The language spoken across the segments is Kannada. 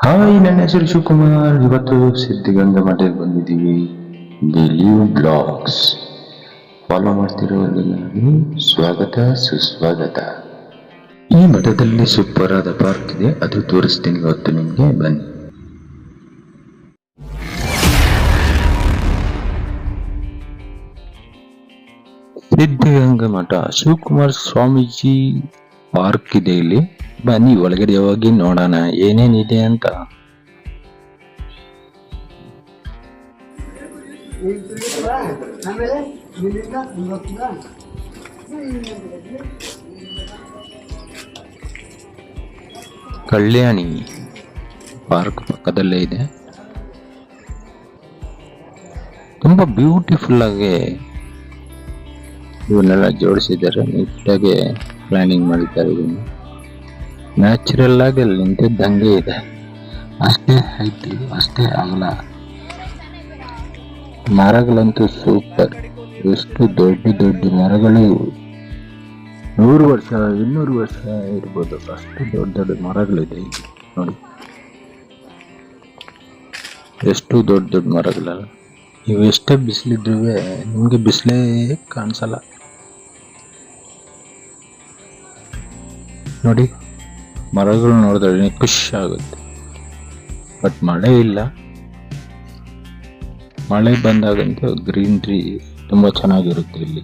ಹಾಯ್, ನನ್ನ ಹೆಸರು ಶಿವಕುಮಾರ್. ಇವತ್ತು ಸಿದ್ಧಗಂಗಾ ಮಠಕ್ಕೆ ಬಂದಿದ್ದೀವಿ. ಬಿಲೀವ್ ಬ್ಲಾಗ್ಸ್ ಫಾಲೋ ಮಾಡ್ತಿರೋರಿಗೆಲ್ಲರಿಗೂ ಸ್ವಾಗತ ಸುಸ್ವಾಗತ. ಈ ಮಠದಲ್ಲಿ ಸೂಪರ್ ಆದ ಪಾರ್ಕ್ ಇದೆ, ಅದು ತೋರಿಸ್ತೀನಿ ಇವತ್ತು ನಿಮಗೆ. ಬನ್ನಿ. ಸಿದ್ಧಗಂಗಾ ಮಠ ಶಿವಕುಮಾರ್ ಸ್ವಾಮೀಜಿ ಪಾರ್ಕ್ ಇದೆ ಇಲ್ಲಿ. ಬನ್ನಿ ಒಳಗಡೆ ಹೋಗಿ ನೋಡೋಣ ಏನೇನಿದೆ ಅಂತ. ಕಲ್ಯಾಣಿ ಪಾರ್ಕ್ ಪಕ್ಕದಲ್ಲೇ ಇದೆ. ತುಂಬಾ ಬ್ಯೂಟಿಫುಲ್ ಆಗಿ ಇವನ್ನೆಲ್ಲ ಜೋಡಿಸಿದ್ದಾರೆ, ನೀಟಾಗಿ ಪ್ಲಾನಿಂಗ್ ಮಾಡಿದ್ದಾರೆ. ಇದನ್ನು ನ್ಯಾಚುರಲ್ ಆಗಿ ಅಲ್ಲಿ ನಿಂತಿದ್ದಂಗೆ ಇದೆ, ಅಷ್ಟೇ ಹೈಟ್, ಅಷ್ಟೇ ಅಗಲ. ಮರಗಳಂತೂ ಸೂಪರ್, ಎಷ್ಟು ದೊಡ್ಡ ದೊಡ್ಡ ಮರಗಳು. 100 ವರ್ಷ 200 ವರ್ಷ ಇರ್ಬೋದು, ಅಷ್ಟು ದೊಡ್ಡ ದೊಡ್ಡ ಮರಗಳಿದೆ ಇಲ್ಲಿ ನೋಡಿ. ಎಷ್ಟು ದೊಡ್ಡ ದೊಡ್ಡ ಮರಗಳಲ್ಲ. ನೀವು ಎಷ್ಟೇ ಬಿಸಿಲಿದ್ರೂ ನಿಮ್ಗೆ ಬಿಸಿಲೇ ಕಾಣಿಸಲ್ಲ ನೋಡಿ. ಮರಗಳು ನೋಡಿದ್ರೆ ಖುಷಿ ಆಗುತ್ತೆ. ಬಟ್ ಮಳೆ ಇಲ್ಲ, ಮಳೆ ಬಂದಾಗಂತೂ ಗ್ರೀನ್ರಿ ತುಂಬಾ ಚೆನ್ನಾಗಿರುತ್ತೆ ಇಲ್ಲಿ.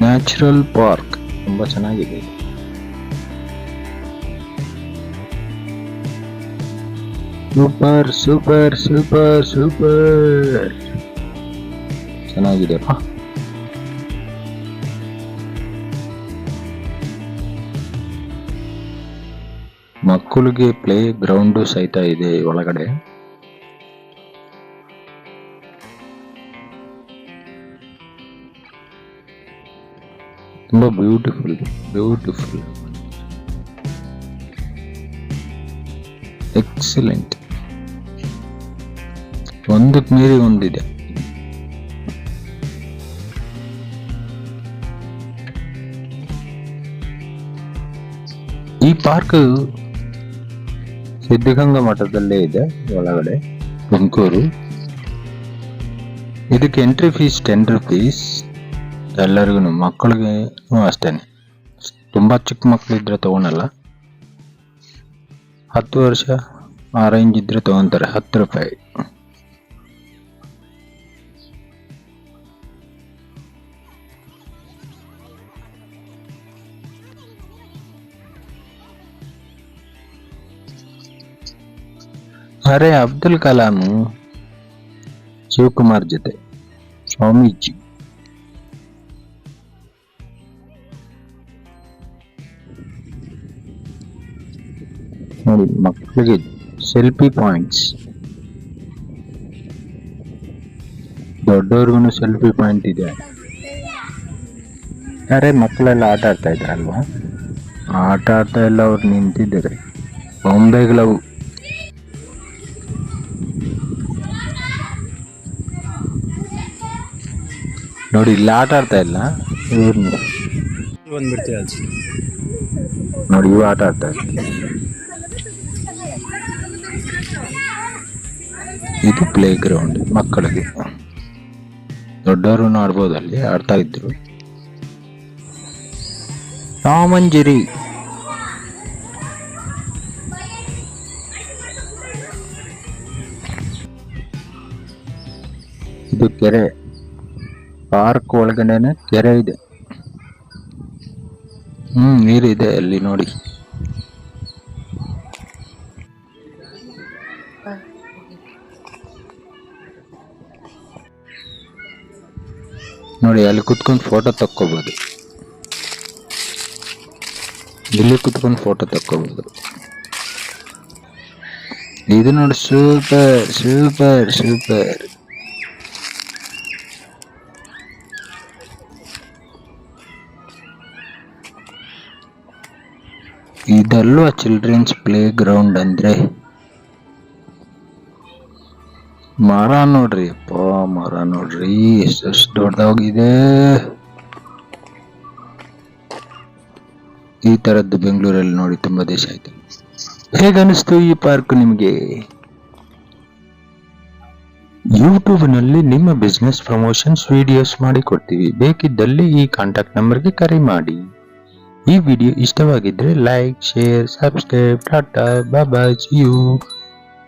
ನ್ಯಾಚುರಲ್ ಪಾರ್ಕ್ ತುಂಬಾ ಚೆನ್ನಾಗಿದೆ. ಸೂಪರ್ ಸೂಪರ್ ಸೂಪರ್ ಸೂಪರ್ ಚೆನ್ನಾಗಿದೆ. ಮಕ್ಕಳಿಗೆ ಪ್ಲೇ ಗ್ರೌಂಡ್ ಸಹಿತ ಇದೆ ಒಳಗಡೆ. ತುಂಬಾ ಬ್ಯೂಟಿಫುಲ್ ಬ್ಯೂಟಿಫುಲ್, ಎಕ್ಸಲೆಂಟ್. ಒಂದಕ್ಕೆ ಮೀರಿ ಒಂದಿದೆ. ಈ ಪಾರ್ಕ್ ಸಿದ್ಧಗಂಗಾ ಮಠದಲ್ಲೇ ಇದೆ ಒಳಗಡೆ, ತುಮಕೂರು. ಇದಕ್ಕೆ ಎಂಟ್ರಿ ಫೀಸ್ 10 rupees ಎಲ್ಲರಿಗೂ. ಮಕ್ಕಳಿಗೆ ಅಷ್ಟೇನೆ, ತುಂಬಾ ಚಿಕ್ಕ ಮಕ್ಕಳಿದ್ರೆ ತಗೊಳಲ್ಲ. 10 ವರ್ಷ ಆ ರೇಂಜ್ ಇದ್ರೆ ತಗೊಂತಾರೆ, 10 ರೂಪಾಯಿ. ಅರೆ ಅಬ್ದುಲ್ ಕಲಾಂ ಶಿವಕುಮಾರ್ ಜೊತೆ ಸ್ವಾಮೀಜಿ. ನೋಡಿ, ಮಕ್ಕಳಿಗೆ ಸೆಲ್ಫಿ ಪಾಯಿಂಟ್ಸ್, ದೊಡ್ಡವ್ರಿಗೂ ಸೆಲ್ಫಿ ಪಾಯಿಂಟ್ ಇದೆ. ಅರೆ ಮಕ್ಕಳೆಲ್ಲ ಆಟ ಆಡ್ತಾ ಇದ್ದಾರಲ್ವಾ, ಆಟ ಆಡ್ತಾ ಎಲ್ಲ ಅವ್ರು ನಿಂತಿದ್ದಾರೆ. ಬೊಂಬೆಗಳವು. ನೋಡಿ, ಇಲ್ಲಿ ಆಟ ಆಡ್ತಾ ಇಲ್ಲ ಇವ್ರನ್ನ ನೋಡಿ, ಇವು ಆಟ ಆಡ್ತಾ ಇದ್ದಾರೆ. ಇದು ಪ್ಲೇ ಗ್ರೌಂಡ್ ಮಕ್ಕಳಿಗೆ, ದೊಡ್ಡವರು ಆಡ್ಬೋದು, ಅಲ್ಲಿ ಆಡ್ತಾ ಇದ್ರು. ರಾಮಂಜರಿ ಇದು ಕೆರೆ, ಪಾರ್ಕ್ ಒಳಗಡೆನೆ ಕೆರೆ ಇದೆ. ನೀರಿದೆ ಅಲ್ಲಿ ನೋಡಿ. ನೋಡಿ, ಅಲ್ಲಿ ಕುತ್ಕೊಂಡು ಫೋಟೋ ತಕ್ಕೋಬಹುದು, ಇಲ್ಲಿ ಕುತ್ಕೊಂಡು ಫೋಟೋ ತಕ್ಕೋಬಹುದು. ಇದು ನೋಡಿ, ಸೂಪರ್ ಸೂಪರ್ ಸೂಪರ್. ಇದಲ್ವಾ ಚಿಲ್ಡ್ರನ್ಸ್ ಪ್ಲೇ ಗ್ರೌಂಡ್ ಅಂದ್ರೆ. ಮರ ನೋಡ್ರಿ ಅಪ್ಪ, ಮರ ನೋಡ್ರಿ ಎಷ್ಟು ದೊಡ್ಡದಾಗಿದೆ. ಈ ತರದ್ದು ಬೆಂಗಳೂರಲ್ಲಿ ನೋಡಿ ತುಂಬಾ ದೇಶ ಆಯ್ತು. ಹೇಗನ್ನಿಸ್ತು ಈ ಪಾರ್ಕ್ ನಿಮ್ಗೆ? ಯೂಟ್ಯೂಬ್ ನಲ್ಲಿ ನಿಮ್ಮ ಬಿಸ್ನೆಸ್ ಪ್ರಮೋಷನ್ಸ್ ವಿಡಿಯೋಸ್ ಮಾಡಿ ಕೊಡ್ತೀವಿ. ಬೇಕಿದ್ದಲ್ಲಿ ಈ ಕಾಂಟ್ಯಾಕ್ಟ್ ನಂಬರ್ಗೆ ಕರೆ ಮಾಡಿ. ಈ ವಿಡಿಯೋ ಇಷ್ಟವಾಗಿದ್ರೆ like, share, subscribe. Tata, bye bye, see you.